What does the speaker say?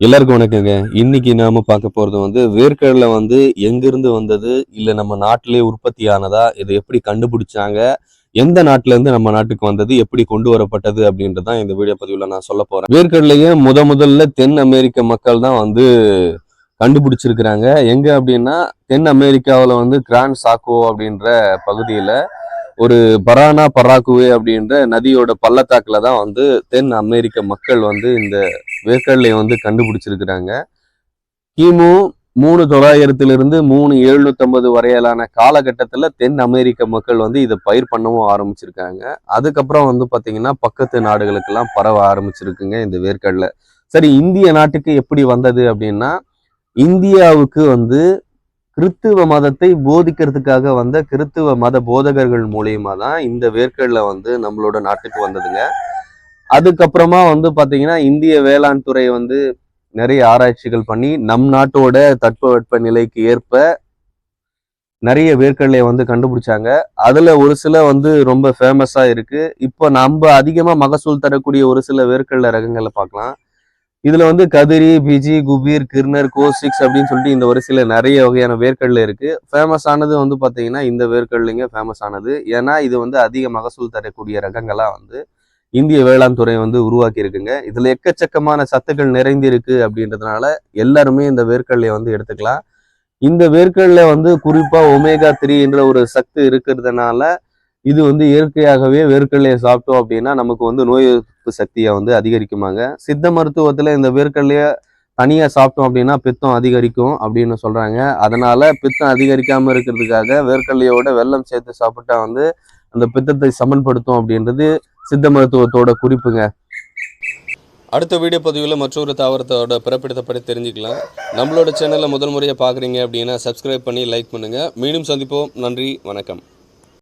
எல்லாருக்கும் வணக்கங்க. இன்னைக்கு நாம பார்க்க போறது வேர்க்கடலை எங்கிருந்து வந்தது? இல்ல நம்ம நாட்டிலேயே உற்பத்தி ஆனதா? இத எப்படி கண்டுபிடிச்சாங்க? எந்த நாட்டுல இருந்து நம்ம நாட்டுக்கு வந்தது? எப்படி கொண்டு வரப்பட்டது? அப்படின்றது தான் இந்த வீடியோ பதிவுல நான் சொல்லப் போறேன். வேர்க்கடலைய முதல்ல தென் அமெரிக்க மக்கள் தான் கண்டுபிடிச்சிருக்கிறாங்க. எங்க அப்படின்னா, தென் அமெரிக்காவுல கிராண்ட் சாக்கோ அப்படின்ற பகுதியில ஒரு பரானா பராகுவே அப்படின்ற நதியோட பள்ளத்தாக்குல தான் தென் அமெரிக்க மக்கள் இந்த வேர்க்கடலையை கண்டுபிடிச்சிருக்கிறாங்க. கிமு 3900 3750 வரையிலான காலகட்டத்துல தென் அமெரிக்க மக்கள் இதை பயிர் பண்ணவும் ஆரம்பிச்சிருக்காங்க. அதுக்கப்புறம் பாத்தீங்கன்னா பக்கத்து நாடுகளுக்கெல்லாம் பரவ ஆரம்பிச்சிருக்குங்க இந்த வேர்க்கடலை. சரி, இந்திய நாட்டுக்கு எப்படி வந்தது அப்படின்னா, இந்தியாவுக்கு கிறித்துவ மதத்தை போதிக்கிறதுக்காக வந்த கிறித்துவ மத போதகர்கள் மூலியமா தான் இந்த வேர்க்கடலை நம்மளோட நாட்டுக்கு வந்ததுங்க. அதுக்கப்புறமா பாத்தீங்கன்னா இந்திய வேளாண் துறை நிறைய ஆராய்ச்சிகள் பண்ணி நம் நாட்டோட தட்பவெட்ப நிலைக்கு ஏற்ப நிறைய வேர்க்கடலையை கண்டுபிடிச்சாங்க. அதுல ஒரு சில ரொம்ப ஃபேமஸா இருக்கு. இப்போ நம்ம அதிகமா மகசூல் தரக்கூடிய ஒரு சில வேர்க்கடலை ரகங்களை பார்க்கலாம். இதுல கதிரி, பிஜி, குபீர், கிர்னர், கோசிக்ஸ் அப்படின்னு சொல்லிட்டு இந்த வரிசையில நிறைய வகையான வேர்க்கடலை இருக்கு. ஃபேமஸ் ஆனது பாத்தீங்கன்னா இந்த வேர்க்கடலைங்க ஃபேமஸ் ஆனது. ஏன்னா இது அதிக மகசூல் தரக்கூடிய ரகங்களா இந்திய வேளாண் துறை உருவாக்கி இருக்குங்க. இதுல எக்கச்சக்கமான சத்துக்கள் நிறைந்து இருக்கு அப்படின்றதுனால எல்லாருமே இந்த வேர்க்கடலையை எடுத்துக்கலாம். இந்த வேர்க்கடலை குறிப்பா ஒமேகா 3 என்ற ஒரு சத்து இருக்கிறதுனால இது இயற்கையாகவே வேர்க்கடலையை சாப்பிட்டோம் அப்படின்னா நமக்கு நோய் எதிர்ப்பு சக்தியை அதிகரிக்குமாங்க. சித்த மருத்துவத்துல இந்த வேர்க்கடலைய தனியா சாப்பிட்டோம் அப்படின்னா பித்தம் அதிகரிக்கும் அப்படின்னு சொல்றாங்க. அதனால பித்தம் அதிகரிக்காம இருக்கிறதுக்காக வேர்க்கடலையோட வெல்லம் சேர்த்து சாப்பிட்டா அந்த பித்தத்தை சமன்படுத்தும் அப்படின்றது சித்த மருத்துவத்தோட குறிப்புங்க. அடுத்த வீடியோ பதிவில் மற்றொரு தாவரத்தோட பிறப்பிடத்தை பற்றி தெரிஞ்சுக்கலாம். நம்மளோட சேனலில் முதல் முறையாக பார்க்குறீங்க அப்படின்னா சப்ஸ்கிரைப் பண்ணி லைக் பண்ணுங்கள். மீண்டும் சந்திப்போம். நன்றி, வணக்கம்.